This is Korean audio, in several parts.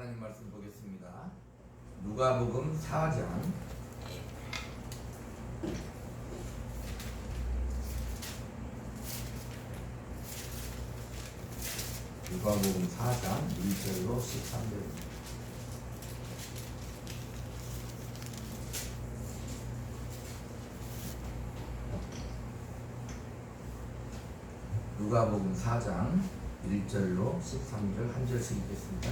하나님 말씀 보겠습니다. 누가복음 4장 1절로 13절입니다. 누가복음 4장 1절로 13절 한 절씩 읽겠습니다.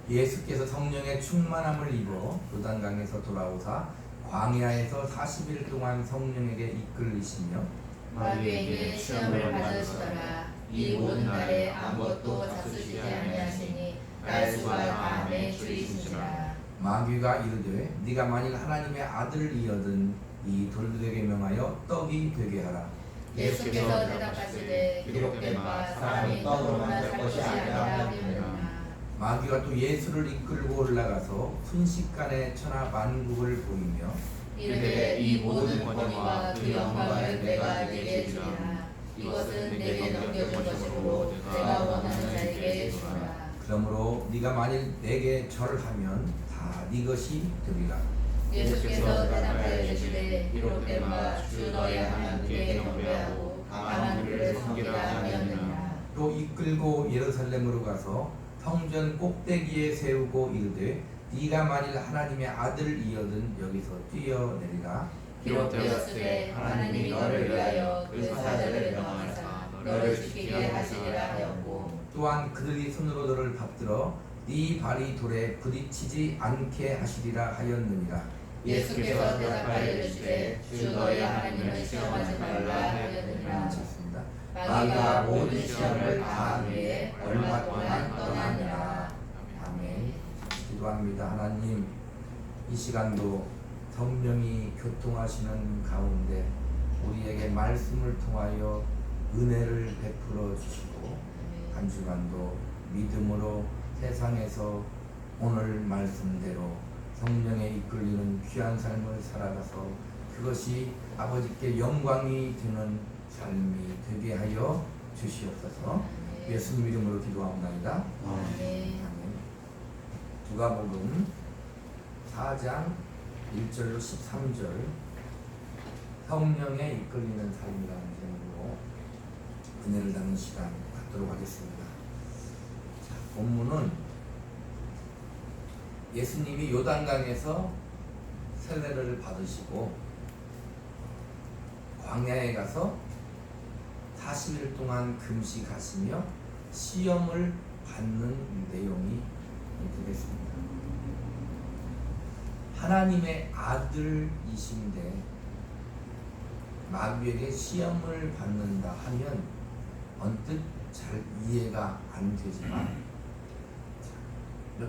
예수께서 성령의 충만함을 입어 요단강에서 돌아오사 광야에서 40일 동안 성령에게 이끌리시며 마귀에게 시험을 받으시더라. 이 모든 날에 아무것도 잡수시지 아니하시니 날수가 다함에 줄이시니라. 마귀가 이르되 네가 만일 하나님의 아들이거든 이 돌들에게 명하여 떡이 되게 하라. 예수께서 대답하시되 기록된 바 사람이 떡으로만 살 것이 아니라 하느니라. 마귀가 또 예수를 이끌고 올라가서 순식간에 천하 만국을 보이며 이르되 이 모든 권위와 그 영광을 내가 내게 주리라. 이것은 내게 넘겨준 것이므로 내가 원하는 자에게 주리라. 그러므로 네가 만일 내게 절하면 다 네 것이 되리라. 예수께서 대답하시되 기록된 바 주 너의 하나님께 경배하고 강한 그를 섬기라 하였느니라. 또 이끌고 예루살렘으로 가서 성전 꼭대기에 세우고 이르되 네가 만일 하나님의 아들이거든 여기서 뛰어내리라. 기록되었으되 하나님이 너를 위하여 그 사자를 명하사 너를 지키게 하시리라 하였고 또한 그들이 손으로 너를 받들어 네 발이 돌에 부딪히지 않게 하시리라 하였느니라. 예수께서 대답하시되 주 너의 하나님을 시험하지 말라 하였느니라. 좋습니다. 마귀가 모든 시험을 다한 후에 얼마 동안 떠나니라. 아멘. 기도합니다. 하나님, 이 시간도 성령이 교통하시는 가운데 우리에게 말씀을 통하여 은혜를 베풀어 주시고 한 주간도 믿음으로 세상에서 오늘 말씀대로 성령에 이끌리는 귀한 삶을 살아가서 그것이 아버지께 영광이 되는 삶이 되게 하여 주시옵소서. 예수님 이름으로 기도합니다. 아멘. 누가복음 4장 1절로 13절 성령에 이끌리는 삶이라는 제목으로 은혜를 담는 시간 갖도록 하겠습니다. 자, 본문은 예수님이 요단강에서 세례를 받으시고 광야에 가서 40일 동안 금식하시며 시험을 받는 내용이 되겠습니다. 하나님의 아들이신데 마귀에게 시험을 받는다 하면 언뜻 잘 이해가 안 되지만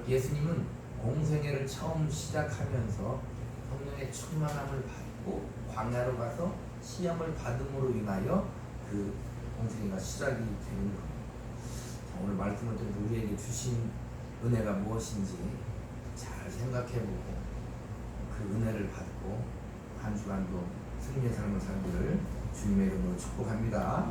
예수님은 공생애를 처음 시작하면서 성령의 충만함을 받고 광야로 가서 시험을 받음으로 인하여 그 공생애가 시작이 되는 겁니다. 오늘 말씀을 통해서 우리에게 주신 은혜가 무엇인지 잘 생각해보고 그 은혜를 받고 한 주간도 승리의 삶을 살기를 주님의 이름으로 축복합니다.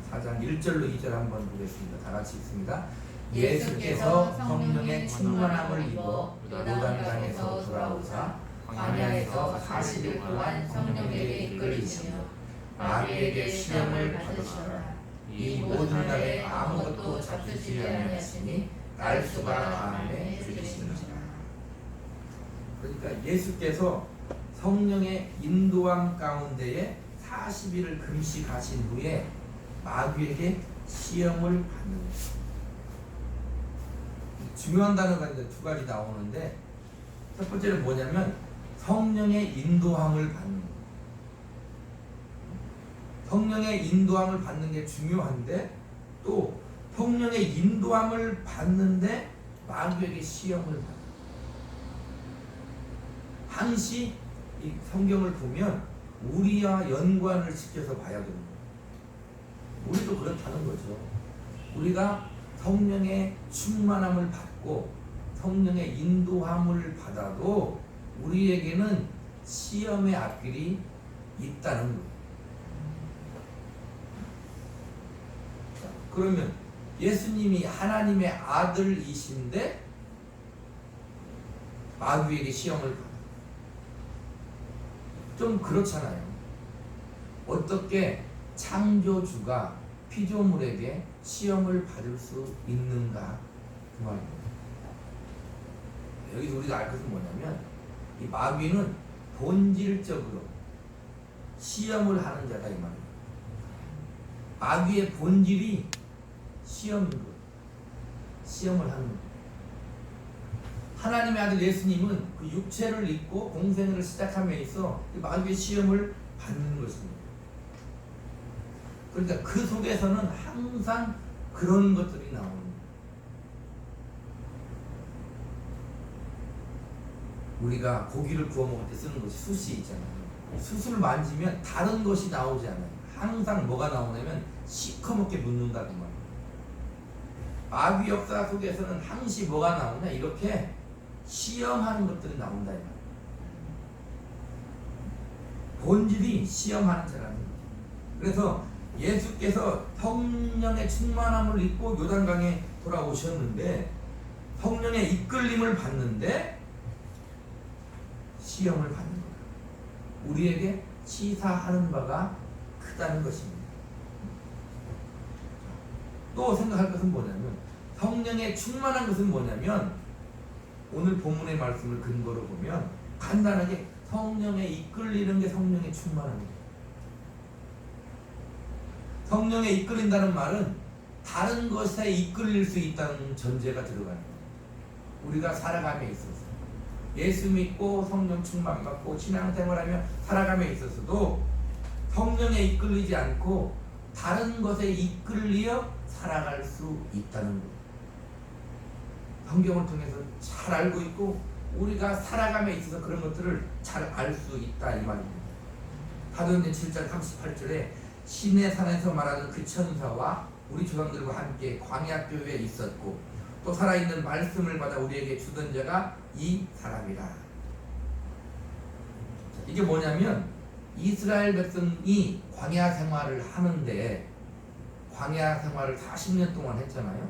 자, 4장 1절로 2절 한번 보겠습니다. 다 같이 읽습니다. 예수께서 성령의 충만함을 입어 요단강에서 돌아오사 광야에서 40일 동안 성령에게 이끌리시며 마귀에게 시험을 받으시더라. 이 모든 날에 아무것도 잡수시지 아니하시니 날수가 다함에 줄이시니라. 그러니까 예수께서 성령의 인도함 가운데에 40일을 금식하신 후에 마귀에게 시험을 받는 것입니다. 중요한 단어가 이제 두 가지 나오는데 첫 번째는 뭐냐면 성령의 인도함을 받는 것. 성령의 인도함을 받는 게 중요한데 또 성령의 인도함을 받는데 마귀에게 시험을 받는 것. 항시 이 성경을 보면 우리와 연관을 시켜서 봐야 되는 거예요. 우리도 그렇다는 거죠. 우리가 성령의 충만함을 받고 성령의 인도함을 받아도 우리에게는 시험의 앞길이 있다는 거예요. 그러면 예수님이 하나님의 아들이신데 마귀에게 시험을 받아. 좀 그렇잖아요. 어떻게 창조주가 피조물에게 시험을 받을 수 있는가 그 말입니다. 여기서 우리가 알 것은 뭐냐면 이 마귀는 본질적으로 시험을 하는 자다 이 말입니다. 마귀의 본질이 시험인 것, 시험을 하는 것. 하나님의 아들 예수님은 그 육체를 입고 공생을 시작함에 있어 마귀의 시험을 받는 것입니다. 그러니까 그 속에서는 항상 그런 것들이 나옵니다. 우리가 고기를 구워 먹을 때 쓰는 것이 숯이 있잖아요. 숯을 만지면 다른 것이 나오지 않아요. 항상 뭐가 나오냐면 시커멓게 묻는다 그 말이에요. 마귀 역사 속에서는 항시 뭐가 나오냐 이렇게 시험하는 것들이 나온다 이 말이에요. 본질이 시험하는 자라는 거예요. 그래서 예수께서 성령의 충만함을 입고 요단강에 돌아오셨는데 성령의 이끌림을 받는데 시험을 받는 거예요. 우리에게 시사하는 바가 크다는 것입니다. 또 생각할 것은 뭐냐면 성령의 충만한 것은 뭐냐면 오늘 본문의 말씀을 근거로 보면 간단하게 성령에 이끌리는 게 성령의 충만함입니다. 성령에 이끌린다는 말은 다른 것에 이끌릴 수 있다는 전제가 들어가는 거예요. 우리가 살아감에 있어서 예수 믿고 성령 충만 받고 신앙생활하며 살아감에 있어서도 성령에 이끌리지 않고 다른 것에 이끌려 살아갈 수 있다는 거예요. 성경을 통해서 잘 알고 있고 우리가 살아감에 있어서 그런 것들을 잘 알 수 있다 이 말입니다. 사도행전 7장 38절에 시내 산에서 말하는 그 천사와 우리 조상들과 함께 광야 교회에 있었고 또 살아있는 말씀을 받아 우리에게 주던 자가 이 사람이라. 이게 뭐냐면 이스라엘 백성이 광야 생활을 하는데 광야 생활을 40년 동안 했잖아요.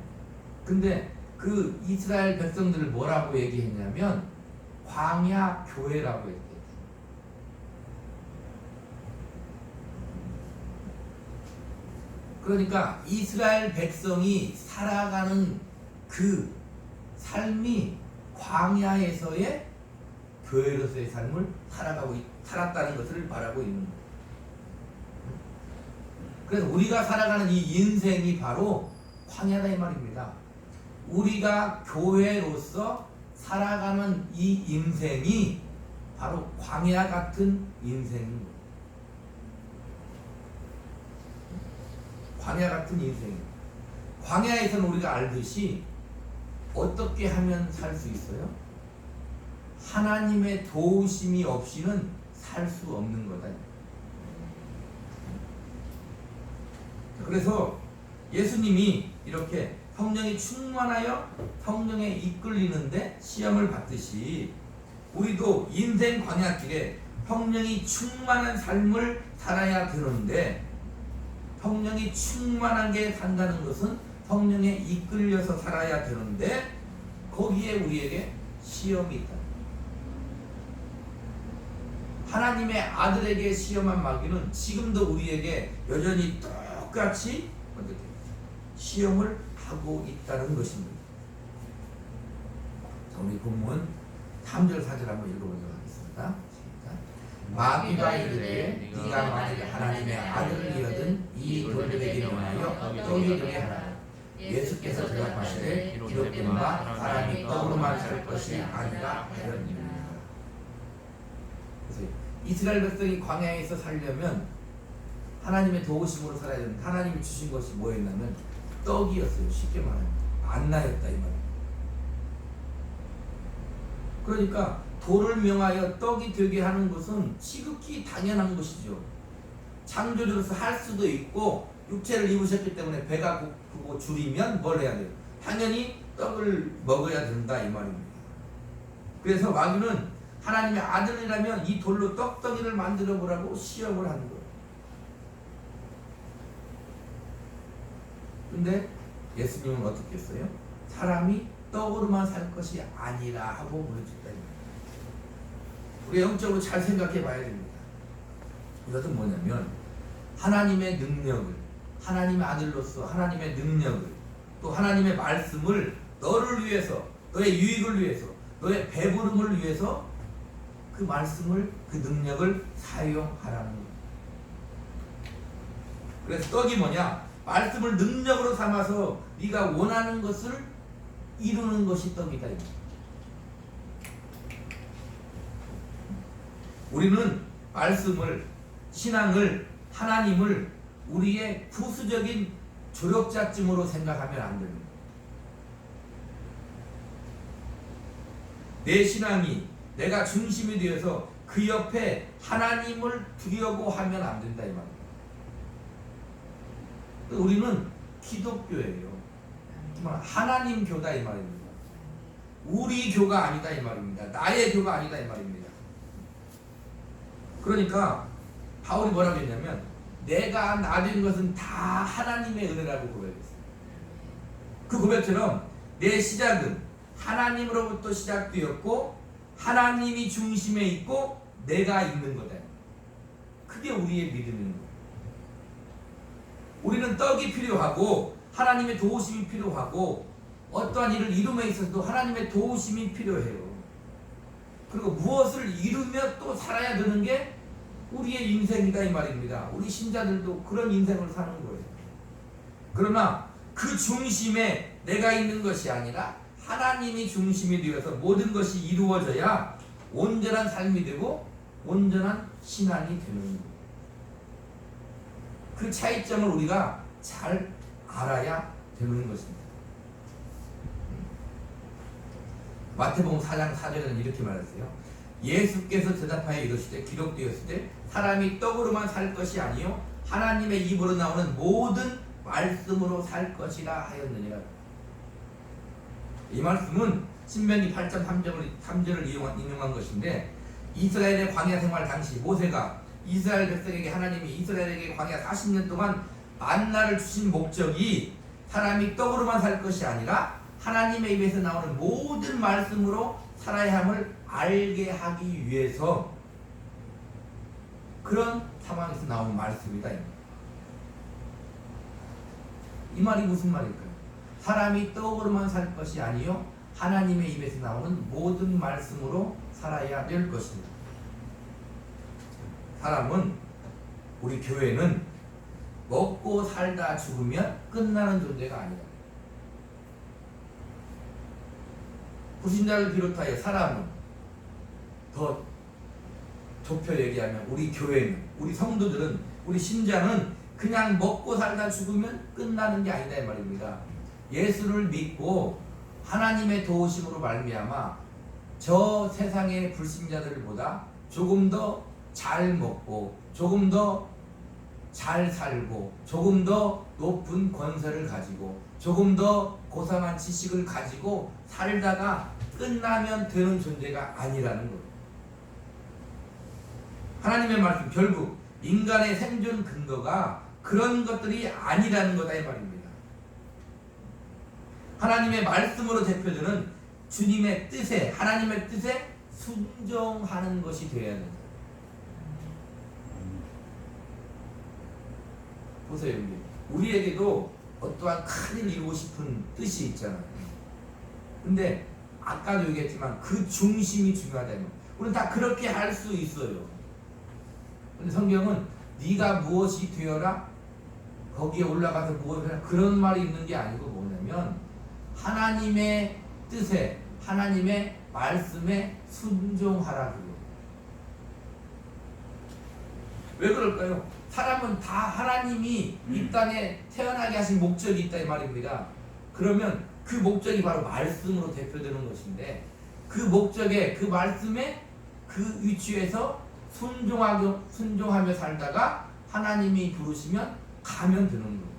근데 그 이스라엘 백성들을 뭐라고 얘기했냐면 광야 교회라고 했대요. 그러니까 이스라엘 백성이 살아가는 그 삶이 광야에서의 교회로서의 삶을 살았다는 것을 말하고 있는 거예요. 그래서 우리가 살아가는 이 인생이 바로 광야다 이 말입니다. 우리가 교회로서 살아가는 이 인생이 바로 광야 같은 인생입니다. 광야 같은 인생. 광야에서는 우리가 알듯이 어떻게 하면 살 수 있어요? 하나님의 도우심이 없이는 살 수 없는 거다. 그래서 예수님이 이렇게 성령이 충만하여 성령에 이끌리는데 시험을 받듯이 우리도 인생 광야길에 성령이 충만한 삶을 살아야 되는데 성령이 충만하게 산다는 것은 성령에 이끌려서 살아야 되는데 거기에 우리에게 시험이 있다. 하나님의 아들에게 시험한 마귀는 지금도 우리에게 여전히 똑같이 시험을 하고 있다는 것입니다. 자, 우리 본문 3절 4절 한번 읽어보도록 하겠습니다. 마귀가 이르되 네가 만일 하나님의 아들이거든 이 돌들에게 명하여 떡이 되게 하라. 예수께서 대답하시되 기록된바 사람이 떡으로만 살 것이 아니라 하였느니라. 그래서 이스라엘 백성이 광야에서 살려면 하나님의 도우심으로 살아야 되는데 하나님이 주신 것이 뭐였냐면 떡이었어요. 쉽게 말하면 만나였다 이 말이에요. 그러니까 돌을 명하여 떡이 되게 하는 것은 지극히 당연한 것이죠. 창조주로서 할 수도 있고 육체를 입으셨기 때문에 배가 고프고 줄이면 뭘 해야 돼요? 당연히 떡을 먹어야 된다 이 말입니다. 그래서 마귀는 하나님의 아들이라면 이 돌로 떡덩이를 만들어 보라고 시험을 하는 거예요. 근데 예수님은 어떻게 했어요? 사람이 떡으로만 살 것이 아니라 하고 보여줬다. 우리 영적으로 잘 생각해 봐야 됩니다. 이것은 뭐냐면 하나님의 능력을, 하나님의 아들로서 하나님의 능력을, 또 하나님의 말씀을 너를 위해서, 너의 유익을 위해서, 너의 배부름을 위해서 그 말씀을, 그 능력을 사용하라는 거예요. 그래서 떡이 뭐냐? 말씀을 능력으로 삼아서 네가 원하는 것을 이루는 것이 떡이다. 우리는 말씀을, 신앙을, 하나님을 우리의 부수적인 조력자쯤으로 생각하면 안 됩니다. 내 신앙이 내가 중심이 되어서 그 옆에 하나님을 두려고 하면 안 된다 이 말입니다. 우리는 기독교예요. 하나님 교다 이 말입니다. 우리 교가 아니다 이 말입니다. 나의 교가 아니다 이 말입니다. 그러니까 바울이 뭐라고 했냐면 내가 나 된 것은 다 하나님의 은혜라고 고백했어요. 그 고백처럼 내 시작은 하나님으로부터 시작되었고 하나님이 중심에 있고 내가 있는 거다. 그게 우리의 믿음인 거예요. 우리는 떡이 필요하고 하나님의 도우심이 필요하고 어떠한 일을 이룸에 있어서도 하나님의 도우심이 필요해요. 그리고 무엇을 이루며 또 살아야 되는 게 우리의 인생이다 이 말입니다. 우리 신자들도 그런 인생을 사는 거예요. 그러나 그 중심에 내가 있는 것이 아니라 하나님이 중심이 되어서 모든 것이 이루어져야 온전한 삶이 되고 온전한 신앙이 되는 거예요. 그 차이점을 우리가 잘 알아야 되는 것입니다. 마태복음 4장 4절에는 이렇게 말했어요. 예수께서 대답하여 이르시되 기록되었을 때 사람이 떡으로만 살 것이 아니요 하나님의 입으로 나오는 모든 말씀으로 살 것이라 하였느니라. 이 말씀은 신명기 8장 3절을 인용한 것인데 이스라엘의 광야 생활 당시 모세가 이스라엘 백성에게 하나님이 이스라엘에게 광야 40년 동안 만나를 주신 목적이 사람이 떡으로만 살 것이 아니라 하나님의 입에서 나오는 모든 말씀으로 살아야 함을 알게 하기 위해서 그런 상황에서 나온 말씀이다. 이 말이 무슨 말일까요? 사람이 떡으로만 살 것이 아니요 하나님의 입에서 나오는 모든 말씀으로 살아야 될 것입니다. 사람은, 우리 교회는 먹고 살다 죽으면 끝나는 존재가 아니다. 불신자를 비롯하여 사람은, 더 좁혀 얘기하면 우리 교회는, 우리 성도들은, 우리 신자는 그냥 먹고 살다 죽으면 끝나는 게 아니다 이 말입니다. 예수를 믿고 하나님의 도우심으로 말미암아 저 세상의 불신자들보다 조금 더 잘 먹고 조금 더 잘 살고 조금 더 높은 권세를 가지고 조금 더 고상한 지식을 가지고 살다가 끝나면 되는 존재가 아니라는 거예요. 하나님의 말씀, 결국 인간의 생존 근거가 그런 것들이 아니라는 거다 이 말입니다. 하나님의 말씀으로 대표되는 주님의 뜻에, 하나님의 뜻에 순종하는 것이 되어야 된다. 보세요. 우리에게도 어떠한 큰일 이루고 싶은 뜻이 있잖아요. 근데 아까도 얘기했지만 그 중심이 중요하다. 우리는 다 그렇게 할 수 있어요. 근데 성경은 네가 무엇이 되어라 거기에 올라가서 무엇을 해라 그런 말이 있는 게 아니고 뭐냐면 하나님의 뜻에, 하나님의 말씀에 순종하라 그래요. 왜 그럴까요? 사람은 다 하나님이 이 땅에 태어나게 하신 목적이 있다 이 말입니다. 그러면 그 목적이 바로 말씀으로 대표되는 것인데 그 목적에, 그 말씀에 그 위치에서 순종하며 살다가 하나님이 부르시면 가면 되는 거예요.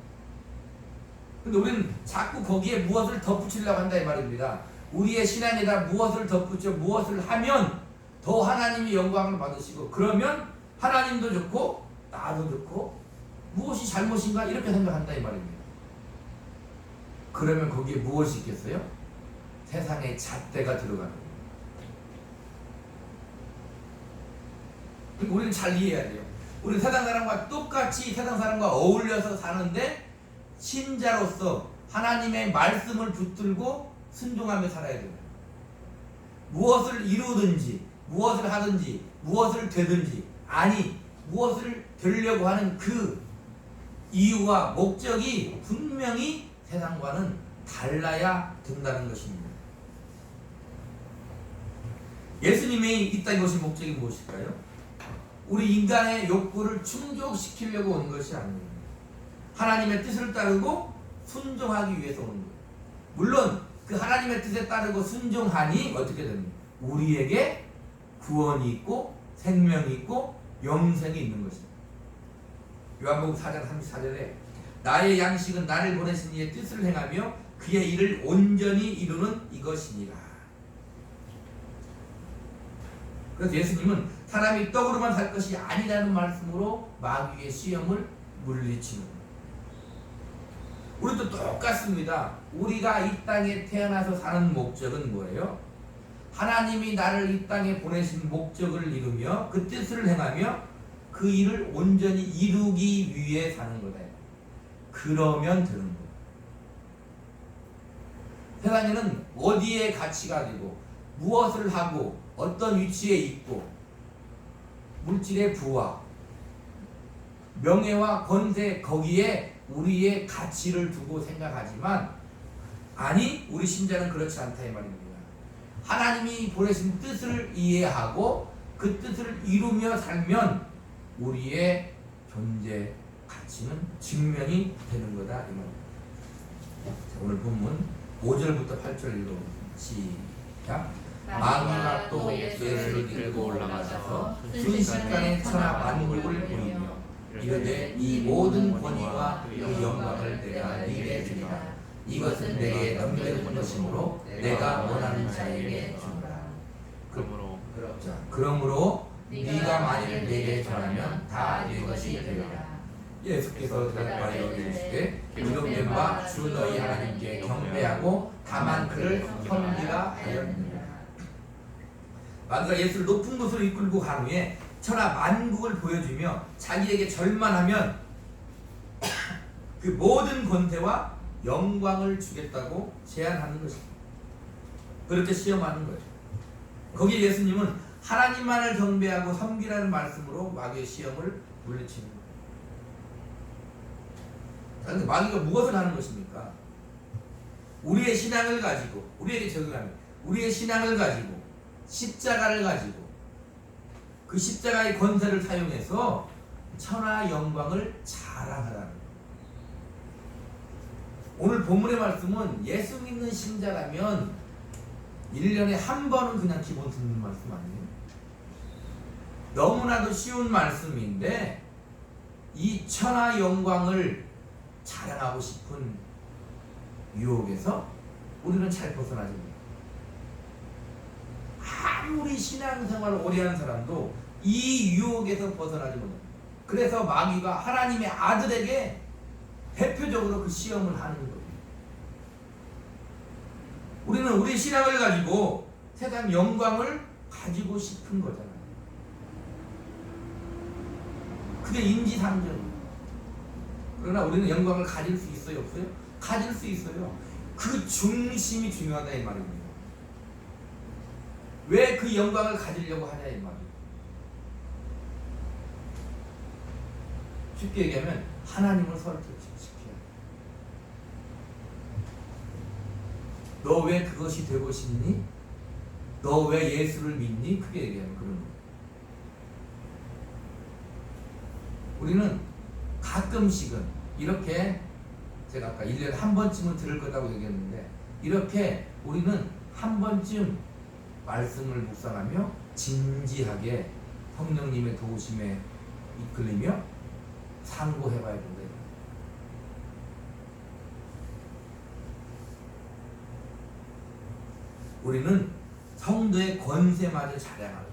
근데 우리는 자꾸 거기에 무엇을 덧붙이려고 한다 이 말입니다. 우리의 신앙에다 무엇을 덧붙여 무엇을 하면 더 하나님이 영광을 받으시고 그러면 하나님도 좋고 나도 좋고 무엇이 잘못인가 이렇게 생각한다 이 말입니다. 그러면 거기에 무엇이 있겠어요? 세상의 잣대가 들어가는 거예요. 그러니까 우리는 잘 이해해야 돼요. 우리는 세상 사람과 똑같이 세상 사람과 어울려서 사는데 신자로서 하나님의 말씀을 붙들고 순종하며 살아야 돼요. 무엇을 이루든지 무엇을 하든지 무엇을 되든지 아니 무엇을 되려고 하는 그 이유와 목적이 분명히 세상과는 달라야 된다는 것입니다. 예수님이 이 땅에 오신 목적이 무엇일까요? 우리 인간의 욕구를 충족시키려고 온 것이 아닙니다. 하나님의 뜻을 따르고 순종하기 위해서 온 거예요. 물론 그 하나님의 뜻에 따르고 순종하니 어떻게 됩니까? 우리에게 구원이 있고 생명이 있고 영생이 있는 것입니다. 요한복음 4장 34절에 나의 양식은 나를 보내신 이의 뜻을 행하며 그의 일을 온전히 이루는 이것이니라. 그래서 예수님은 사람이 떡으로만 살 것이 아니라는 말씀으로 마귀의 시험을 물리치는 거예요. 우리도 똑같습니다. 우리가 이 땅에 태어나서 사는 목적은 뭐예요? 하나님이 나를 이 땅에 보내신 목적을 이루며 그 뜻을 행하며 그 일을 온전히 이루기 위해 사는 거다. 그러면 되는 거예요. 세상에는 어디에 가치가 되고 무엇을 하고 어떤 위치에 있고 물질의 부와 명예와 권세 거기에 우리의 가치를 두고 생각하지만 아니 우리 신자는 그렇지 않다 이 말입니다. 하나님이 보내신 뜻을 이해하고 그 뜻을 이루며 살면 우리의 존재 가치는 증명이 되는 거다 이 말입니다. 자, 오늘 본문 5절부터 8절 읽어 시작. 마귀가 또 예수를 들고 올라가서 순식간에 천하 만국을 보이며 이르되 이 모든 권위와 그 영광을 내가 네게 주리라. 이것은 내게 넘겨준 것이므로 내가 원하는 자에게 주리라. 그러므로 네가 만일 내게 전하면 다 네 것이 되리라. 예수께서 대답하여 이르시되 이름된 바 주 너희 하나님께 경배하고 다만 그를 섬기라 하였느니라. 마귀가 예수를 높은 곳으로 이끌고 간 후에 천하 만국을 보여주며 자기에게 절만하면 그 모든 권세와 영광을 주겠다고 제안하는 것입니다. 그렇게 시험하는 거예요. 거기에 예수님은 하나님만을 경배하고 섬기라는 말씀으로 마귀의 시험을 물리치는 거예요. 그런데 마귀가 무엇을 하는 것입니까? 우리의 신앙을 가지고 우리에게 적용하는 우리의 신앙을 가지고 십자가를 가지고 그 십자가의 권세를 사용해서 천하 영광을 자랑하라는 거예요. 오늘 본문의 말씀은 예수 믿는 신자라면 1년에 한 번은 그냥 기본 듣는 말씀 아니에요? 너무나도 쉬운 말씀인데 이 천하 영광을 자랑하고 싶은 유혹에서 우리는 잘 벗어나지 못해요. 아무리 신앙생활을 오래 하는 사람도 이 유혹에서 벗어나지 못해요. 그래서 마귀가 하나님의 아들에게 대표적으로 그 시험을 하는 거예요. 우리는 우리 신앙을 가지고 세상 영광을 가지고 싶은 거잖아요. 그게 인지상정이에요. 그러나 우리는 영광을 가질 수 있어요? 없어요? 가질 수 있어요. 그 중심이 중요하다 이 말입니다. 왜 그 영광을 가지려고 하냐 이 말이에요. 쉽게 얘기하면 하나님을 설득시켜야 돼. 너 왜 그것이 되고 싶니? 너 왜 예수를 믿니? 크게 얘기하면 그런 거예요. 우리는 가끔씩은 이렇게 제가 아까 1년에 한 번쯤은 들을 거라고 얘기했는데 이렇게 우리는 한 번쯤 말씀을 묵상하며 진지하게 성령님의 도우심에 이끌리며 상고해봐야 된다. 우리는 성도의 권세마저 자랑을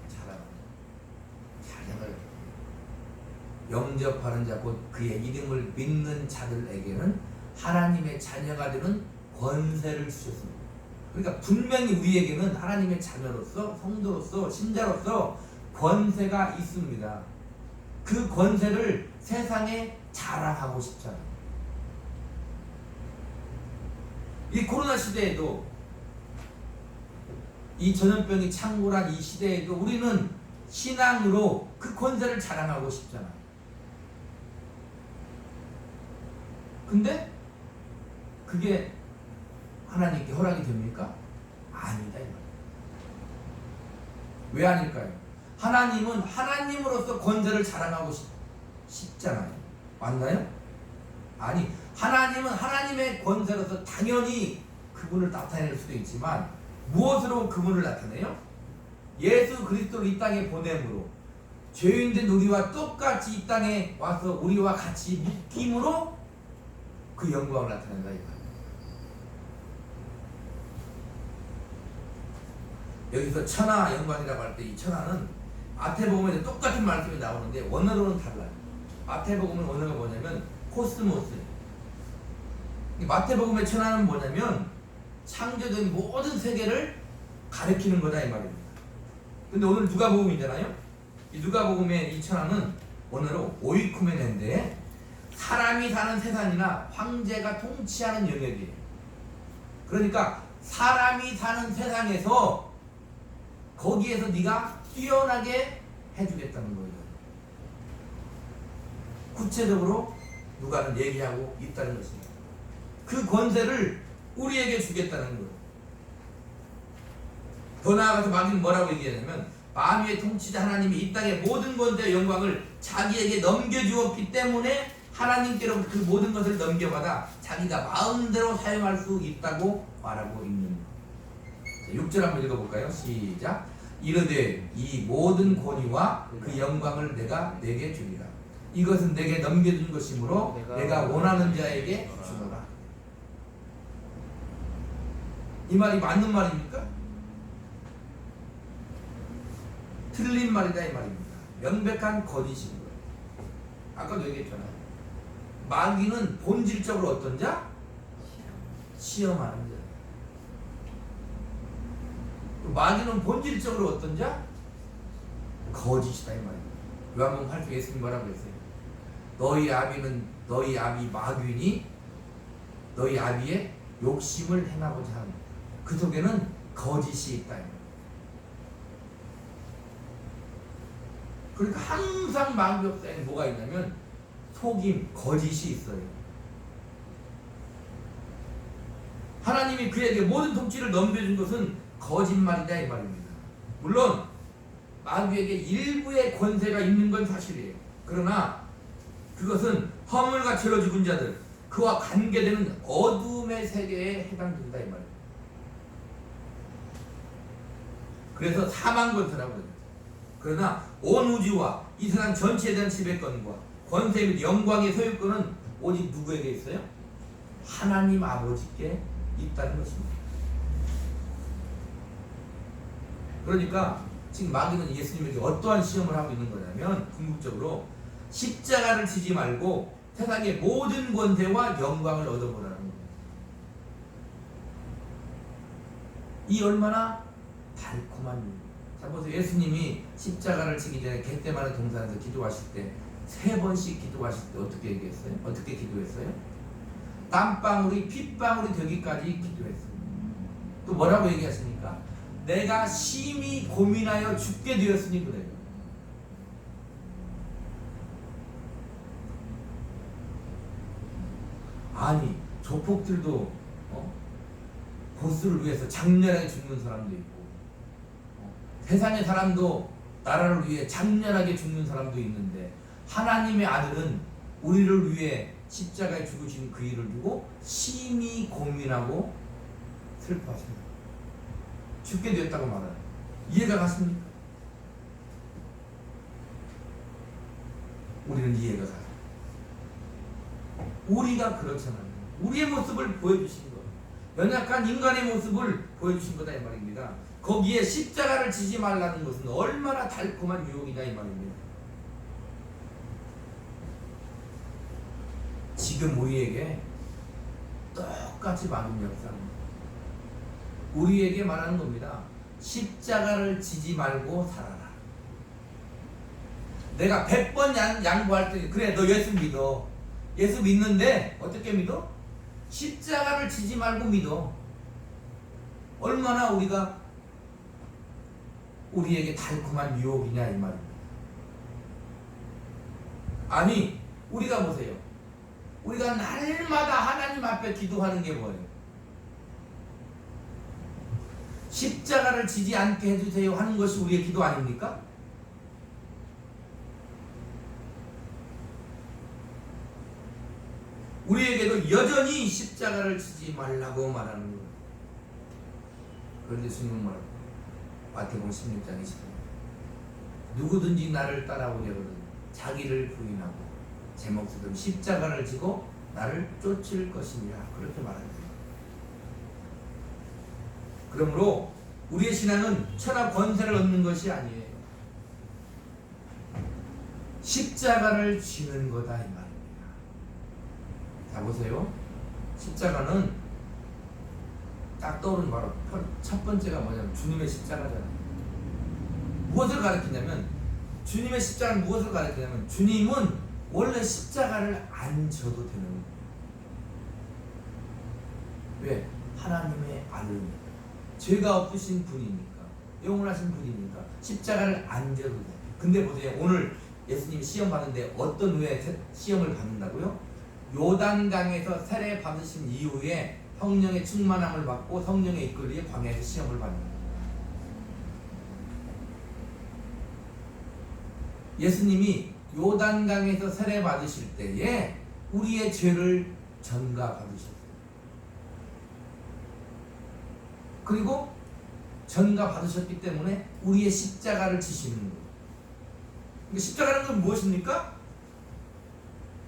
영접하는 자 곧 그의 이름을 믿는 자들에게는 하나님의 자녀가 되는 권세를 주셨습니다. 그러니까 분명히 우리에게는 하나님의 자녀로서 성도로서 신자로서 권세가 있습니다. 그 권세를 세상에 자랑하고 싶잖아요. 이 코로나 시대에도, 이 전염병이 창궐한 이 시대에도 우리는 신앙으로 그 권세를 자랑하고 싶잖아요. 근데 그게 하나님께 허락이 됩니까? 아니다 이 말이에요. 왜 아닐까요? 하나님은 하나님으로서 권세를 자랑하고 싶잖아요. 맞나요? 아니, 하나님은 하나님의 권세로서 당연히 그분을 나타낼 수도 있지만 무엇으로 그분을 나타내요? 예수 그리스도를 이 땅에 보냄으로, 죄인된 우리와 똑같이 이 땅에 와서 우리와 같이 묶임으로 그 영광을 나타낸다 이 말이에요. 여기서 천하 영광이라고 할 때 이 천하는 마태복음에 똑같은 말씀이 나오는데 원어로는 달라요. 마태복음의 원어가 뭐냐면 코스모스. 마태복음의 천하는 뭐냐면 창조된 모든 세계를 가리키는 거다 이 말입니다. 근데 오늘 누가복음이잖아요. 이 누가복음의 이 천하는 원어로 오이쿠메네인데 사람이 사는 세상이나 황제가 통치하는 영역이에요. 그러니까 사람이 사는 세상에서 거기에서 네가 뛰어나게 해주겠다는 거예요. 구체적으로 누가는 얘기하고 있다는 것입니다. 그 권세를 우리에게 주겠다는 거예요. 더 나아가서 마귀는 뭐라고 얘기하냐면 만유의 통치자 하나님이 이 땅의 모든 권세와 영광을 자기에게 넘겨주었기 때문에 하나님께로 그 모든 것을 넘겨받아 자기가 마음대로 사용할 수 있다고 말하고 있는 거예요. 6절 한번 읽어볼까요? 시작. 이르되 이 모든 권위와 그 영광을 내가 내게 주리라. 이것은 내게 넘겨준 것이므로 내가 원하는 자에게 주노라. 이 말이 맞는 말입니까? 틀린 말이다 이 말입니다. 명백한 거짓인 거예요. 아까도 얘기했잖아요. 마귀는 본질적으로 어떤 자? 시험하는 자. 마귀는 본질적으로 어떤 자? 거짓이다 이 말이에요. 요한복음 8장 예수님 뭐라고 했어요? 너희 아비는 너희 아비 마귀니 너희 아비의 욕심을 행하고자 합니다. 그 속에는 거짓이 있다. 그러니까 항상 마귀 역사에는 뭐가 있냐면 속임, 거짓이 있어요. 하나님이 그에게 모든 통치를 넘겨준 것은 거짓말이다 이 말입니다. 물론 마귀에게 일부의 권세가 있는 건 사실이에요. 그러나 그것은 허물과 죄로 죽은 자들, 그와 관계되는 어둠의 세계에 해당된다 이 말입니다. 그래서 사망 권세라고 해요. 그러나 온 우주와 이 세상 전체에 대한 지배권과 권세 및 영광의 소유권은 오직 누구에게 있어요? 하나님 아버지께 있다는 것입니다. 그러니까 지금 마귀는 예수님에게 어떠한 시험을 하고 있는 거냐면 궁극적으로 십자가를 지지 말고 세상의 모든 권세와 영광을 얻어보라는 겁니다. 이 얼마나 달콤한 일입니다. 자 보세요. 예수님이 십자가를 지기 전에 겟세마네 동산에서 기도하실 때 3번씩 기도하실 때 어떻게 얘기했어요? 어떻게 기도했어요? 땀방울이 핏방울이 되기까지 기도했어요. 또 뭐라고 얘기하십니까? 내가 심히 고민하여 죽게 되었으니 그래요. 아니 조폭들도 보스를 위해서 장렬하게 죽는 사람도 있고 세상의 사람도 나라를 위해 장렬하게 죽는 사람도 있는데 하나님의 아들은 우리를 위해 십자가에 죽으신 그 일을 두고 심히 고민하고 슬퍼하십니다. 죽게 되었다고 말하는 이해가 갔습니까? 우리는 이해가 가요. 우리가 그렇잖아요. 우리의 모습을 보여주신 것, 연약한 인간의 모습을 보여주신 거다 이 말입니다. 거기에 십자가를 지지 말라는 것은 얼마나 달콤한 유혹이다 이 말입니다. 지금 우리에게 똑같이 많은 역사입니다. 우리에게 말하는 겁니다. 십자가를 지지 말고 살아라. 내가 100번 양보할 때 그래 너 예수 믿어. 예수 믿는데 어떻게 믿어? 십자가를 지지 말고 믿어. 얼마나 우리에게 달콤한 유혹이냐 이 말입니다. 아니 우리가 보세요. 우리가 날마다 하나님 앞에 기도하는 게 뭐예요? 십자가를 지지 않게 해주세요 하는 것이 우리의 기도 아닙니까? 우리에게도 여전히 십자가를 지지 말라고 말하는 거예요. 그런데 주님은 뭐라고? 마태복음 16장 20절 누구든지 나를 따라오려거든 자기를 부인하고 제 몫을 십자가를 지고 나를 쫓을 것이니라 그렇게 말합니다. 그러므로 우리의 신앙은 천하 권세를 얻는 것이 아니에요. 십자가를 지는 거다 이 말입니다. 자 보세요. 십자가는 딱 떠오르는 바로 첫 번째가 뭐냐면 주님의 십자가잖아요. 무엇을 가르치냐면 주님의 십자가는 무엇을 가르치냐면 주님은 원래 십자가를 안 져도 되는 거예요. 왜? 하나님의 아들이니까. 죄가 없으신 분이니까. 영원하신 분이니까. 십자가를 안 져도 돼. 근데 보세요. 오늘 예수님이 시험 받는데 어떤 후에 시험을 받는다고요? 요단강에서 세례 받으신 이후에 성령의 충만함을 받고 성령의 이끌리에 광야에서 시험을 받는다. 예수님이 요단강에서 세례 받으실 때에 우리의 죄를 전가 받으셨어요. 그리고 전가 받으셨기 때문에 우리의 십자가를 지시는 거예요. 그러니까 십자가는 건 무엇입니까?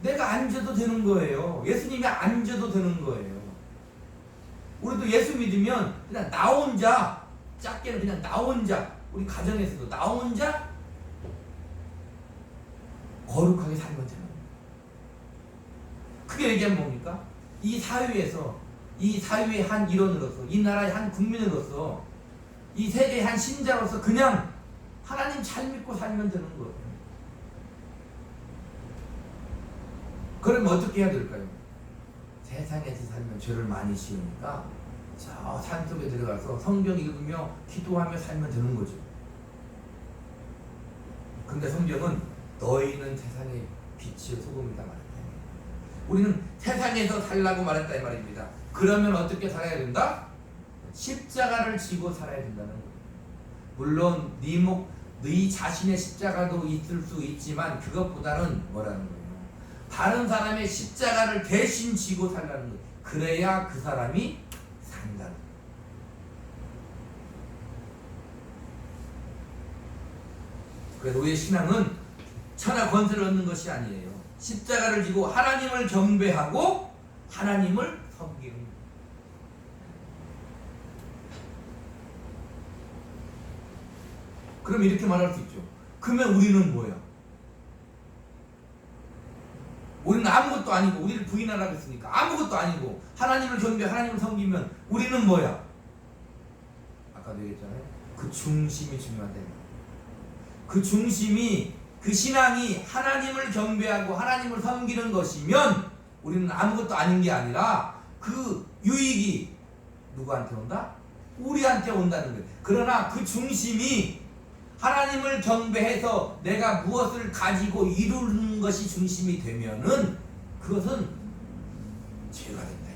내가 앉아도 되는 거예요. 예수님이 앉아도 되는 거예요. 우리도 예수 믿으면 그냥 나 혼자, 작게는 그냥 나 혼자, 우리 가정에서도 나 혼자 거룩하게 살면 되는 거예요. 크게 얘기하면 뭡니까? 이 사회에서, 이 사회의 한 일원으로서, 이 나라의 한 국민으로서, 이 세계의 한 신자로서 그냥 하나님 잘 믿고 살면 되는 거예요. 그러면 어떻게 해야 될까요? 세상에서 살면 죄를 많이 지으니까 저 산속에 들어가서 성경 읽으며 기도하며 살면 되는 거죠. 근데 성경은 너희는 세상의 빛이요 소금이다 말했다. 우리는 세상에서 살라고 말했다 이 말입니다. 그러면 어떻게 살아야 된다? 십자가를 지고 살아야 된다는 거예요. 물론 네 자신의 십자가도 있을 수 있지만 그것보다는 뭐라는 거예요? 다른 사람의 십자가를 대신 지고 살라는 거예요. 그래야 그 사람이 산다는 거예요. 그래서 우리의 신앙은 천하 권세를 얻는 것이 아니에요. 십자가를 지고 하나님을 경배하고 하나님을 섬기는 거예요. 그럼 이렇게 말할 수 있죠. 그러면 우리는 뭐야? 우리는 아무것도 아니고 우리를 부인하라고 했으니까 아무것도 아니고 하나님을 경배 하나님을 섬기면 우리는 뭐야? 아까도 얘기했잖아요. 그 중심이 중요하다. 그 중심이 그 신앙이 하나님을 경배하고 하나님을 섬기는 것이면 우리는 아무것도 아닌 게 아니라 그 유익이 누구한테 온다? 우리한테 온다는 거예요. 그러나 그 중심이 하나님을 경배해서 내가 무엇을 가지고 이루는 것이 중심이 되면은 그것은 죄가 된다.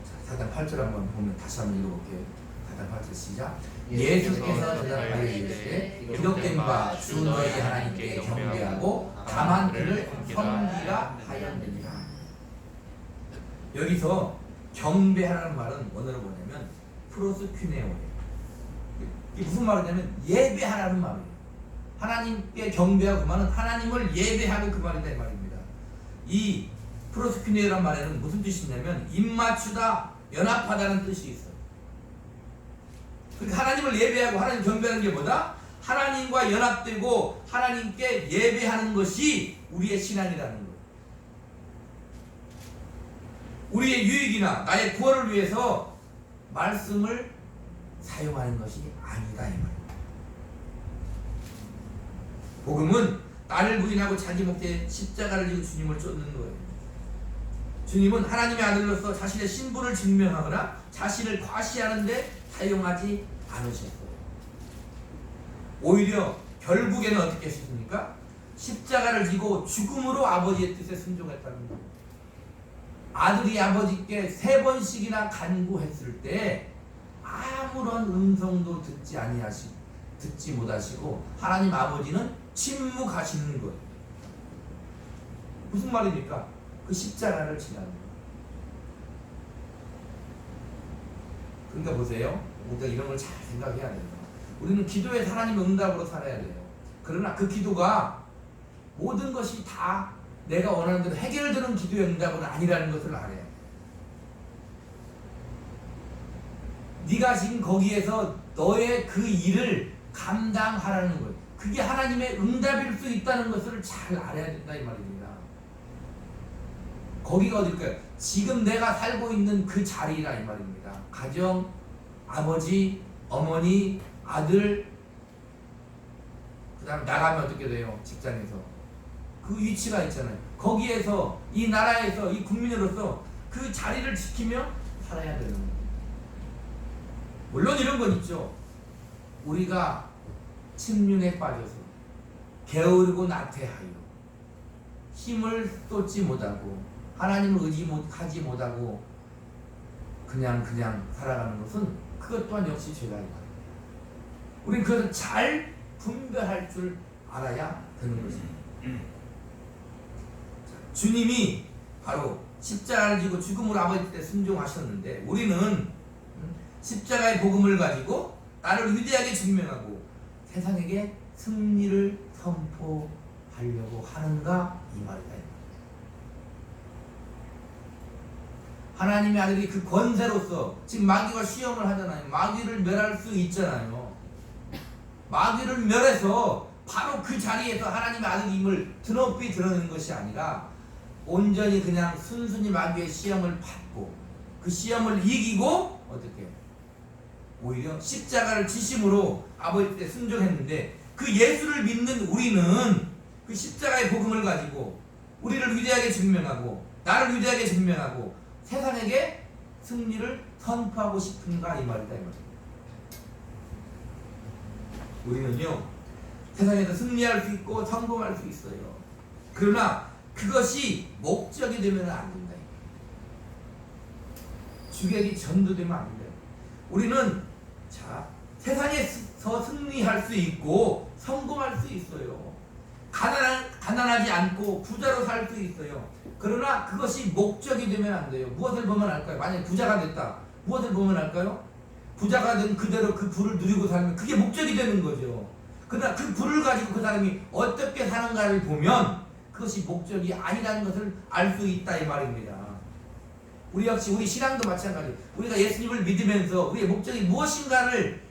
자, 4장 8절 한번 보면 다시 한번 읽어볼게요. 4장 8절 시작. 예수께서 대답하여 이르시되 기록된 바 주 너희 하나님께 경배하고 다만 그를 섬기라 하였느니라. 여기서 경배하라는 말은 원어로 뭐냐면 프로스퀴네오예요. 이게 무슨 말이냐면 예배하라는 말이에요. 하나님께 경배하고 그 말은 하나님을 예배하고 그 말이다 이 말입니다. 이 프로스퀴네오라는 말에는 무슨 뜻이 있냐면 입맞추다, 연합하다는 뜻이 있어요. 그러니까 하나님을 예배하고 하나님 경배하는 게 뭐다? 하나님과 연합되고 하나님께 예배하는 것이 우리의 신앙이라는 거예요. 우리의 유익이나 나의 구원을 위해서 말씀을 사용하는 것이 아니다 이 말입니다. 복음은 나를 부인하고 자기 목에 십자가를 지고 주님을 쫓는 거예요. 주님은 하나님의 아들로서 자신의 신분을 증명하거나 자신을 과시하는데 사용하지 않으셨어요. 오히려 결국에는 어떻게 하셨습니까? 십자가를 지고 죽음으로 아버지의 뜻에 순종했다는 거예요. 아들이 아버지께 3번씩이나 간구했을 때 아무런 음성도 듣지 못하시고 하나님 아버지는 침묵하시는 거예요. 무슨 말입니까? 그 십자가를 지나는 거예요. 그러니까 보세요. 우리가 이런 걸 잘 생각해야 돼요. 우리는 기도에 하나님의 응답으로 살아야 돼요. 그러나 그 기도가 모든 것이 다 내가 원하는 대로 해결되는 기도의 응답은 아니라는 것을 알아야 돼. 네가 지금 거기에서 너의 그 일을 감당하라는 거예요. 그게 하나님의 응답일 수 있다는 것을 잘 알아야 된다 이 말입니다. 거기가 어딜까요? 지금 내가 살고 있는 그 자리라 이 말입니다. 가정, 아버지, 어머니, 아들, 그 다음 나가면 어떻게 돼요? 직장에서 그 위치가 있잖아요. 거기에서 이 나라에서 이 국민으로서 그 자리를 지키며 살아야 되는 거예요. 물론 이런 건 있죠. 우리가 침륜에 빠져서 게으르고 나태하여 힘을 쏟지 못하고 하나님을 의지하지 못하고 그냥 살아가는 것은 그것 또한 역시 죄다 이 말이에요. 우리는 그것을 잘 분별할 줄 알아야 되는 것입니다. 주님이 바로 십자가를 지고 죽음으로 아버지 때 순종하셨는데 우리는 십자가의 복음을 가지고 나를 위대하게 증명하고 세상에게 승리를 선포하려고 하는가 이 말이다. 하나님의 아들이 그 권세로서 지금 마귀가 시험을 하잖아요. 마귀를 멸할 수 있잖아요. 마귀를 멸해서 바로 그 자리에서 하나님의 아들임을 드높이 드러내는 것이 아니라 온전히 그냥 순순히 마귀의 시험을 받고 그 시험을 이기고 어떻게 오히려 십자가를 지심으로 아버지 때 순종했는데 그 예수를 믿는 우리는 그 십자가의 복음을 가지고 우리를 위대하게 증명하고 나를 위대하게 증명하고 세상에게 승리를 선포하고 싶은가 이 말이다 이 말입니다. 우리는요 세상에서 승리할 수 있고 성공할 수 있어요. 그러나 그것이 목적이 되면 안 된다. 주객이 전도되면 안 된다. 우리는 세상에서 승리할 수 있고 성공할 수 있어요. 가난하지 않고 부자로 살 수 있어요. 그러나 그것이 목적이 되면 안 돼요. 무엇을 보면 알까요? 만약에 부자가 됐다. 무엇을 보면 알까요? 부자가 된 그대로 그 부를 누리고 살면 그게 목적이 되는 거죠. 그러나 그 부를 가지고 그 사람이 어떻게 사는가를 보면 그것이 목적이 아니라는 것을 알 수 있다 이 말입니다. 우리 역시 우리 신앙도 마찬가지. 우리가 예수님을 믿으면서 우리의 목적이 무엇인가를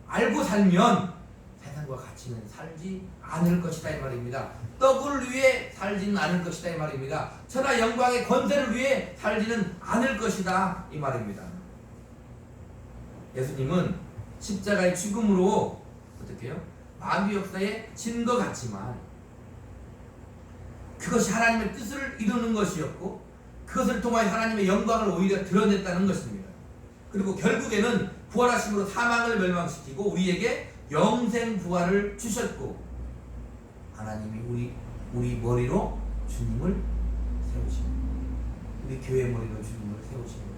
알고 살면 세상과 같이는 살지 않을 것이다 이 말입니다. 떡을 위해 살지는 않을 것이다 이 말입니다. 천하 영광의 권세를 위해 살지는 않을 것이다 이 말입니다. 예수님은 십자가의 죽음으로 어떻게 해요? 마귀 역사에 진 것 같지만 그것이 하나님의 뜻을 이루는 것이었고 그것을 통하여 하나님의 영광을 오히려 드러냈다는 것입니다. 그리고 결국에는 부활하심으로 사망을 멸망시키고 우리에게 영생 부활을 주셨고 하나님이 우리 머리로 주님을 세우십니다. 우리 교회 머리로 주님을 세우십니다.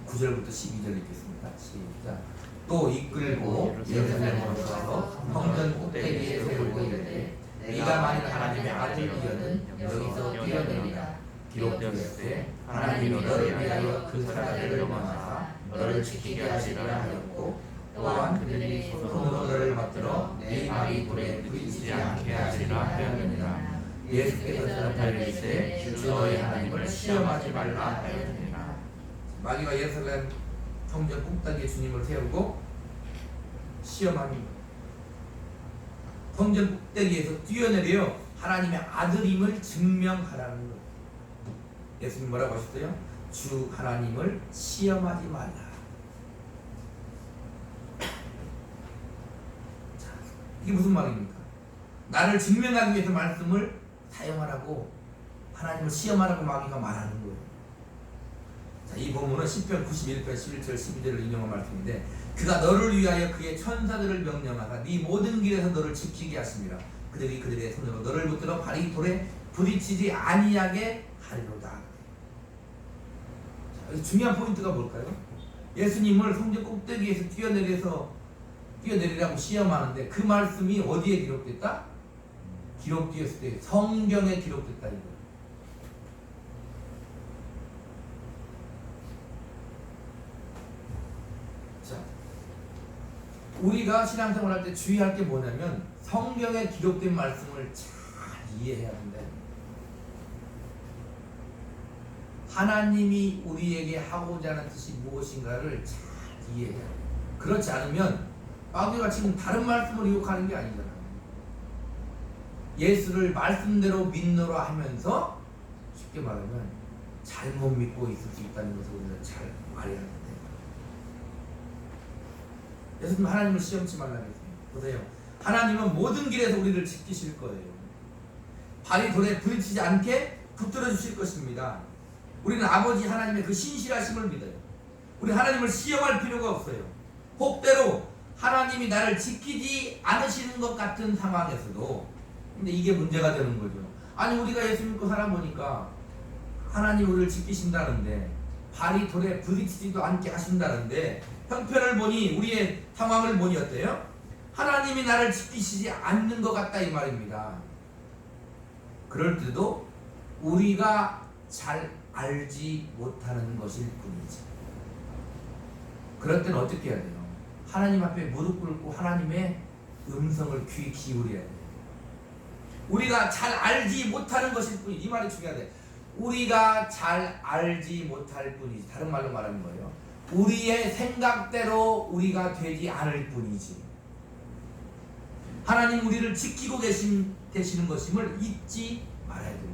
9절부터 12절 읽겠습니다. 시작. 또 이끌고 예루살렘으로 가서 성전 꼭대기에 세우고 이르되 네가 만일 하나님의 아들이거든 여기서 뛰어내리라. 기록되었을 하나님이 너를 위하여 그 사람들을 영원하사 너를 지키게 하시라 하였고 또한 그들이 손으로 너를 받들어 내 발이 불에 부딪히지 않게 하시라 하였느니라. 예수께서 나타내시되 주 너의 하나님을 시험하지 말라 하였느니라. 마귀가 예루살렘 성전 꼭대기에 주님을 세우고 시험합니다. 성전 꼭대기에서 뛰어내려 하나님의 아들임을 증명하라는 것. 예수님 뭐라고 하셨어요? 주 하나님을 시험하지 말라. 자, 이게 무슨 말입니까? 나를 증명하기 위해서 말씀을 사용하라고, 하나님을 시험하라고 마귀가 말하는 거예요. 자, 이 본문은 시편 91편 11절 12절을 인용한 말씀인데, 그가 너를 위하여 그의 천사들을 명령하사 네 모든 길에서 너를 지키게 하심이라. 그들이 그들의 손으로 너를 붙들어 발이 돌에 부딪히지 아니하게 하리로다. 자, 중요한 포인트가 뭘까요? 예수님을 성전 꼭대기에서 뛰어내리라고 시험하는데 그 말씀이 어디에 기록됐다? 기록되었을 때 성경에 기록됐다 이거예요. 자, 우리가 신앙생활할 때 주의할 게 뭐냐면 성경에 기록된 말씀을 잘 이해해야 된다. 하나님이 우리에게 하고자 하는 뜻이 무엇인가를 잘 이해해야 돼요. 그렇지 않으면 마귀가 지금 다른 말씀을 유혹하는 게 아니잖아요. 예수를 말씀대로 믿노라 하면서 쉽게 말하면 잘못 믿고 있을 수 있다는 것을 우리는 잘 알아야 합니다. 예수님 하나님을 시험치 말라고 했어요. 보세요. 하나님은 모든 길에서 우리를 지키실 거예요. 발이 돌에 부딪히지 않게 붙들어 주실 것입니다. 우리는 아버지 하나님의 그 신실하심을 믿어요. 우리 하나님을 시험할 필요가 없어요. 혹대로 하나님이 나를 지키지 않으시는 것 같은 상황에서도, 근데 이게 문제가 되는 거죠. 아니 우리가 예수 믿고 살아보니까 하나님 우리를 지키신다는데, 발이 돌에 부딪히지도 않게 하신다는데, 형편을 보니 우리의 상황을 보니 어때요? 하나님이 나를 지키시지 않는 것 같다 이 말입니다. 그럴 때도 우리가 잘 알지 못하는 것일 뿐이지. 그럴 때는 어떻게 해야 돼요? 하나님 앞에 무릎 꿇고 하나님의 음성을 귀 기울여야 돼요. 우리가 잘 알지 못하는 것일 뿐이지. 이 말이 중요하대. 우리가 잘 알지 못할 뿐이지. 다른 말로 말하는 거예요. 우리의 생각대로 우리가 되지 않을 뿐이지. 하나님 우리를 지키고 계시는 것임을 잊지 말아야 된다.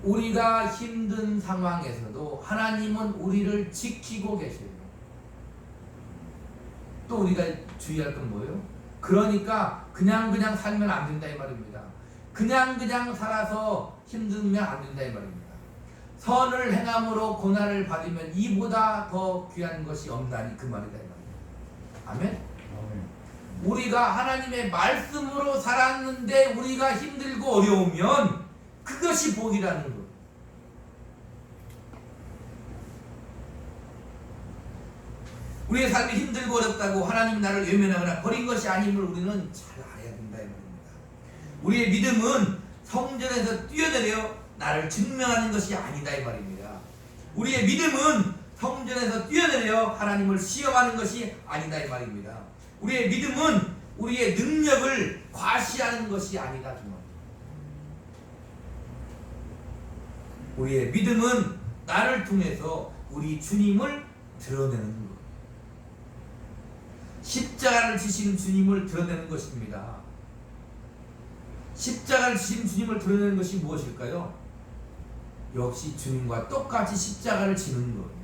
우리가 힘든 상황에서도 하나님은 우리를 지키고 계세요. 또 우리가 주의할 건 뭐예요? 그러니까 그냥 살면 안 된다 이 말입니다. 그냥 살아서 힘들면 안 된다 이 말입니다. 선을 행함으로 고난을 받으면 이보다 더 귀한 것이 없나니 그 말이다 이 말입니다. 아멘? 우리가 하나님의 말씀으로 살았는데 우리가 힘들고 어려우면 그것이 복이라는 거예요. 우리의 삶이 힘들고 어렵다고 하나님이 나를 외면하거나 버린 것이 아님을 우리는 잘 알아야 된다 이 말입니다. 우리의 믿음은 성전에서 뛰어내려 나를 증명하는 것이 아니다 이 말입니다. 우리의 믿음은 성전에서 뛰어내려 하나님을 시험하는 것이 아니다 이 말입니다. 우리의 믿음은 우리의 능력을 과시하는 것이 아니다 그 말입니다. 우리의 믿음은 나를 통해서 우리 주님을 드러내는 것, 십자가를 지신 주님을 드러내는 것입니다. 십자가를 지신 주님을 드러내는 것이 무엇일까요? 역시 주님과 똑같이 십자가를 지는 거예요.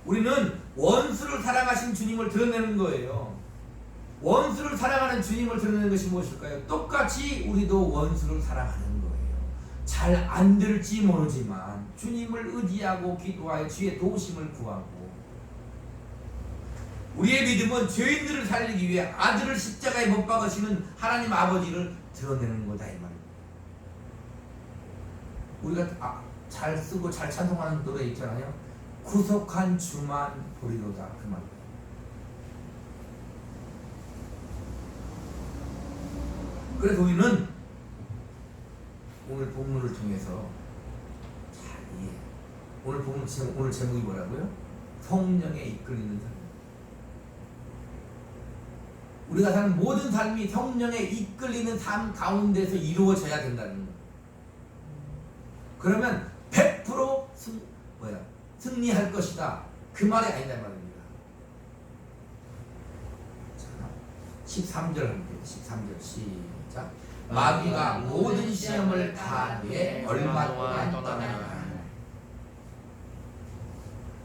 우리는 원수를 사랑하신 주님을 드러내는 거예요. 원수를 사랑하는 주님을 드러내는 것이 무엇일까요? 똑같이 우리도 원수를 사랑하는 거예요. 잘 안 될지 모르지만 주님을 의지하고 기도하여 주의 도우심을 구하고, 우리의 믿음은 죄인들을 살리기 위해 아들을 십자가에 못 박으시는 하나님 아버지를 드러내는 거다 이 말입니다. 우리가 잘 쓰고 잘 찬송하는 노래 있잖아요. 구속한 주만 보리로다 그 말입니다. 그래서 우리는 오늘 본문을 통해서 잘 이해. 오늘 제목이 뭐라고요? 성령에 이끌리는 삶. 우리가 사는 모든 삶이 성령에 이끌리는 삶 가운데서 이루어져야 된다는 거예요. 그러면 100% 승리할 것이다 그 말이 아니다 말입니다. 자, 13절 함께 13절 시작. 마귀가 모든 시험을 다 위해 얼마 동안 떠나느냐.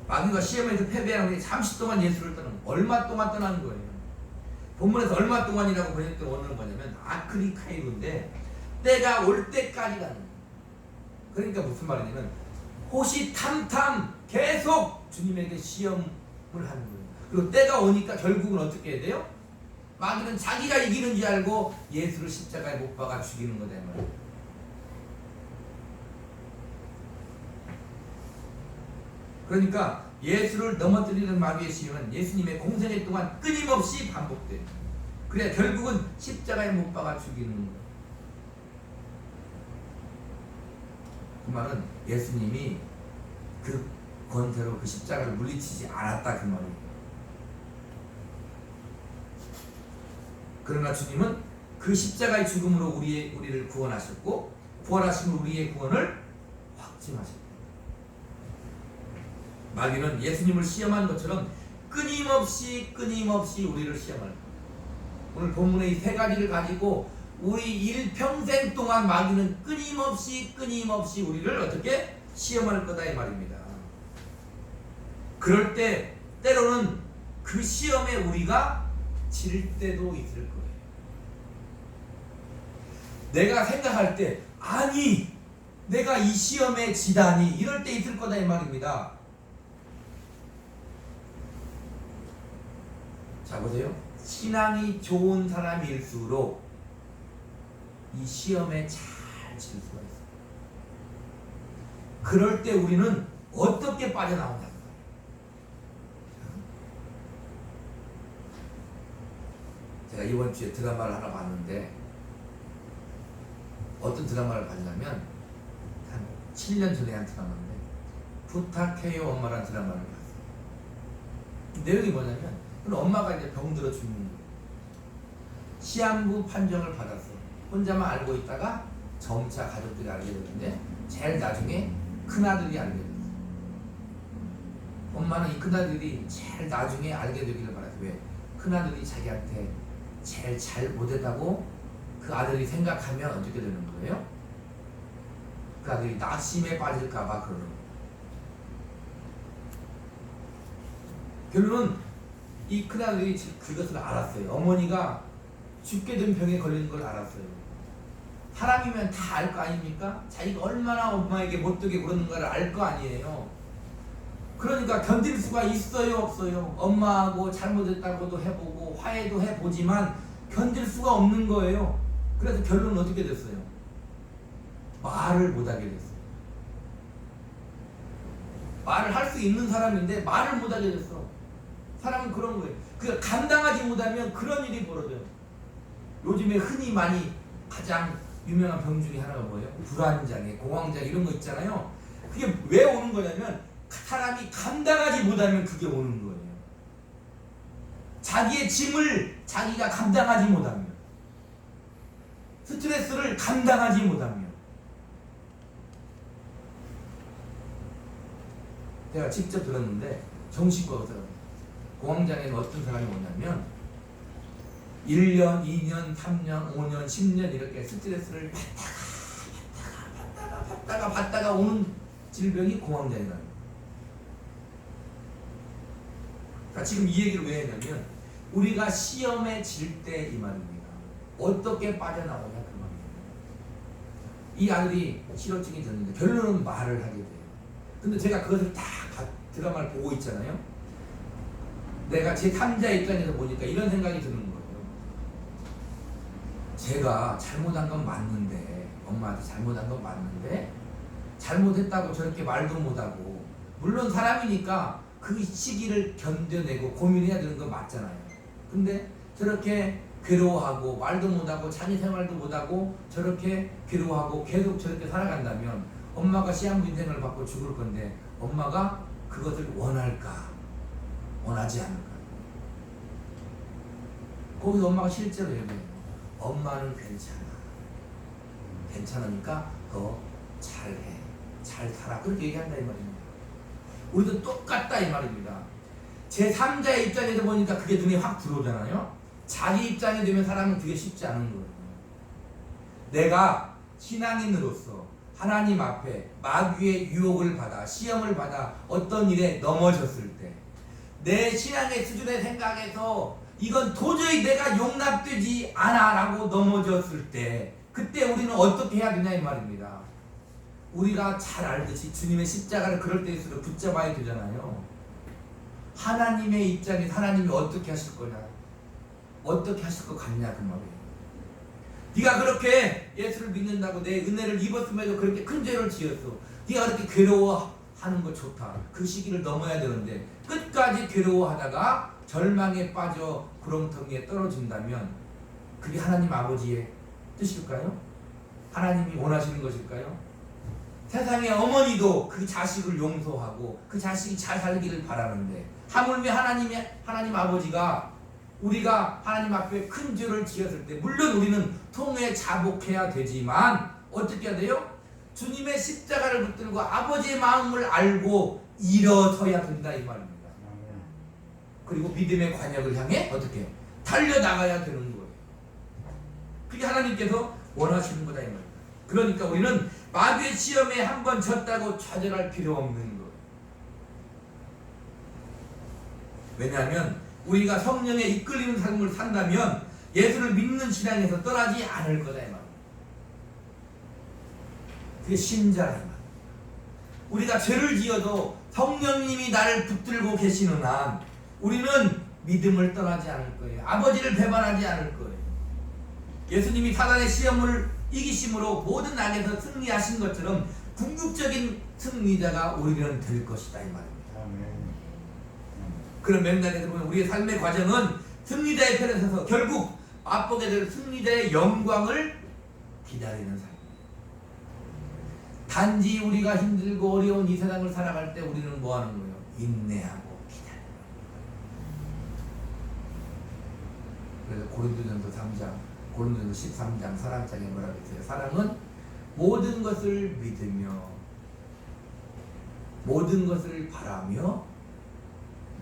마귀가 시험에서 패배하는 게 잠시 동안 예수를 떠나는 거예요. 얼마 동안 떠나는 거예요. 본문에서 얼마 동안이라고 번역된 원어는 뭐냐면 아크리카이로인데 때가 올 때까지 가는 거예요. 그러니까 무슨 말이냐면 호시탐탐 계속 주님에게 시험을 하는 거예요. 그리고 때가 오니까 결국은 어떻게 해야 돼요? 마귀는 자기가 이기는 줄 알고 예수를 십자가에 못 박아 죽이는 거다 이 말이에요. 그러니까 예수를 넘어뜨리는 마귀의 시험은 예수님의 공생애 동안 끊임없이 반복돼요. 그래야 결국은 십자가에 못 박아 죽이는 거예요. 그 말은 예수님이 그 권세로 그 십자가를 물리치지 않았다 그 말이에요. 그러나 주님은 그 십자가의 죽음으로 우리를 구원하셨고 부활하신 우리의 구원을 확증하셨다. 마귀는 예수님을 시험한 것처럼 끊임없이 우리를 시험할 거예요. 오늘 본문의 이 세 가지를 가지고 우리 일평생 동안 마귀는 끊임없이 우리를 어떻게 시험할 거다 이 말입니다. 그럴 때 때로는 그 시험에 우리가 질 때도 있을 거예요. 내가 생각할 때 아니 내가 이 시험에 지다니 이럴 때 있을 거다 이 말입니다. 자 보세요. 신앙이 좋은 사람일수록 이 시험에 잘 질 수가 있어요. 그럴 때 우리는 어떻게 빠져나오냐. 제가 이번 주에 드라마를 하나 봤는데 어떤 드라마를 봤냐면 한 7년 전에 한 드라마인데 부탁해요 엄마라는 드라마를 봤어요. 내용이 뭐냐면 엄마가 이제 병들어 죽는 거예요. 시한부 판정을 받았어. 혼자만 알고 있다가 점차 가족들이 알게 되는데 제일 나중에 큰아들이 알게 됐어. 엄마는 이 큰아들이 제일 나중에 알게 되기를 바랐어. 왜? 큰아들이 자기한테 제일 잘 못했다고 그 아들이 생각하면 어떻게 되는 거예요? 그 아들이 낙심에 빠질까봐 그러는 거예요. 결론은 이 큰아들이 그것을 알았어요. 어머니가 죽게 된 병에 걸리는 걸 알았어요. 사람이면 다 알 거 아닙니까? 자기가 얼마나 엄마에게 못되게 그러는가를 알 거 아니에요. 그러니까 견딜 수가 있어요 없어요? 엄마하고 잘못했다고도 해보고 화해도 해보지만 견딜 수가 없는 거예요. 그래서 결론은 어떻게 됐어요? 말을 못하게 됐어요. 말을 할 수 있는 사람인데 말을 못하게 됐어. 사람은 그런 거예요. 그 감당하지 못하면 그런 일이 벌어져요. 요즘에 흔히 많이 가장 유명한 병 중에 하나가 뭐예요? 불안장애, 공황장애 이런 거 있잖아요. 그게 왜 오는 거냐면 사람이 감당하지 못하면 그게 오는 거예요. 자기의 짐을 자기가 감당하지 못하면, 스트레스를 감당하지 못하면. 제가 직접 들었는데 정신과 의사가 공황장애는 어떤 사람이 오냐면 1년, 2년, 3년, 5년, 10년 이렇게 스트레스를 받다가 오는 질병이 공황장애다. 그러니까 지금 이 얘기를 왜 했냐면 우리가 시험에 질 때 이 말입니다. 어떻게 빠져나오냐 그 말입니다. 이 아들이 실어증이 졌는데 결론은 말을 하게 돼요. 근데 제가 그것을 다 드라마를 보고 있잖아요. 내가 제 3자 입장에서 보니까 이런 생각이 드는 거예요. 제가 잘못한 건 맞는데, 엄마한테 잘못한 건 맞는데 잘못했다고 저렇게 말도 못하고, 물론 사람이니까 그 시기를 견뎌내고 고민해야 되는 건 맞잖아요. 근데 저렇게 괴로워하고 말도 못하고 자기 생활도 못하고 저렇게 괴로워하고 계속 저렇게 살아간다면 엄마가 시한부 인생을 받고 죽을 건데 엄마가 그것을 원할까? 원하지 않을까? 거기서 엄마가 실제로 얘기해요. 엄마는 괜찮으니까 더 잘해, 잘 살아, 그렇게 얘기한다 이 말입니다. 우리도 똑같다 이 말입니다. 제 3자의 입장에서 보니까 그게 눈에 확 들어오잖아요. 자기 입장이 되면 사람은 그게 쉽지 않은 거예요. 내가 신앙인으로서 하나님 앞에 마귀의 유혹을 받아 시험을 받아 어떤 일에 넘어졌을 때 내 신앙의 수준의 생각에서 이건 도저히 내가 용납되지 않아 라고 넘어졌을 때 그때 우리는 어떻게 해야 되냐 이 말입니다. 우리가 잘 알듯이 주님의 십자가를 그럴 때일수록 붙잡아야 되잖아요. 하나님의 입장에서 하나님이 어떻게 하실 거냐, 어떻게 하실 것 같냐 그 말이에요. 네가 그렇게 예수를 믿는다고 내 은혜를 입었음에도 그렇게 큰 죄를 지었어. 네가 그렇게 괴로워하는 거 좋다. 그 시기를 넘어야 되는데 끝까지 괴로워하다가 절망에 빠져 구렁텅이에 떨어진다면 그게 하나님 아버지의 뜻일까요? 하나님이 원하시는 것일까요? 세상의 어머니도 그 자식을 용서하고 그 자식이 잘 살기를 바라는데 하물며 하나님 아버지가 우리가 하나님 앞에 큰 죄를 지었을 때 물론 우리는 통해 자복해야 되지만 어떻게 해야 돼요? 주님의 십자가를 붙들고 아버지의 마음을 알고 일어서야 된다 이 말입니다. 그리고 믿음의 관역을 향해 어떻게 해요? 달려나가야 되는 거예요. 그게 하나님께서 원하시는 거다 이 말입니다. 그러니까 우리는 마귀의 시험에 한번 졌다고 좌절할 필요 없는 거예요. 왜냐하면 우리가 성령에 이끌리는 삶을 산다면 예수를 믿는 신앙에서 떠나지 않을 거다 이 말입니다. 그게 신자라 이 말입니다. 우리가 죄를 지어도 성령님이 나를 붙들고 계시는 한 우리는 믿음을 떠나지 않을 거예요. 아버지를 배반하지 않을 거예요. 예수님이 사단의 시험을 이기심으로 모든 악에서 승리하신 것처럼 궁극적인 승리자가 우리는 될 것이다 이 말입니다. 그런 맥락에서 보면 우리의 삶의 과정은 승리자의 편에 서서 결국 맛보게 될 승리자의 영광을 기다리는 삶입니다. 단지 우리가 힘들고 어려운 이 세상을 살아갈 때 우리는 뭐 하는 거예요? 인내하고 기다리는 거예요. 그래서 고린도전서 3장 고린도전서 13장 사랑장에 뭐라고 했어요? 사랑은 모든 것을 믿으며 모든 것을 바라며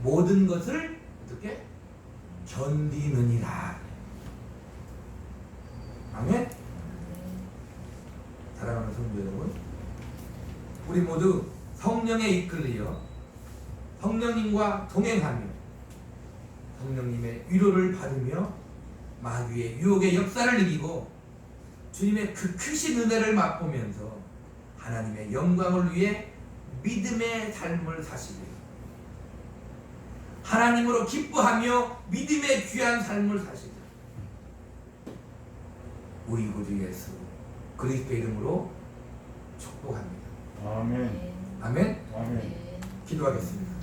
모든 것을 어떻게? 견디느니라. 아멘? 사랑하는 성도 여러분, 우리 모두 성령에 이끌려 성령님과 동행하며 성령님의 위로를 받으며 마귀의 유혹의 역사를 이기고 주님의 그 크신 은혜를 맛보면서 하나님의 영광을 위해 믿음의 삶을 사시고 하나님으로 기뻐하며 믿음의 귀한 삶을 사시고 우리 구주 예수 그리스도의 이름으로 축복합니다. 아멘. 아멘. 아멘. 기도하겠습니다.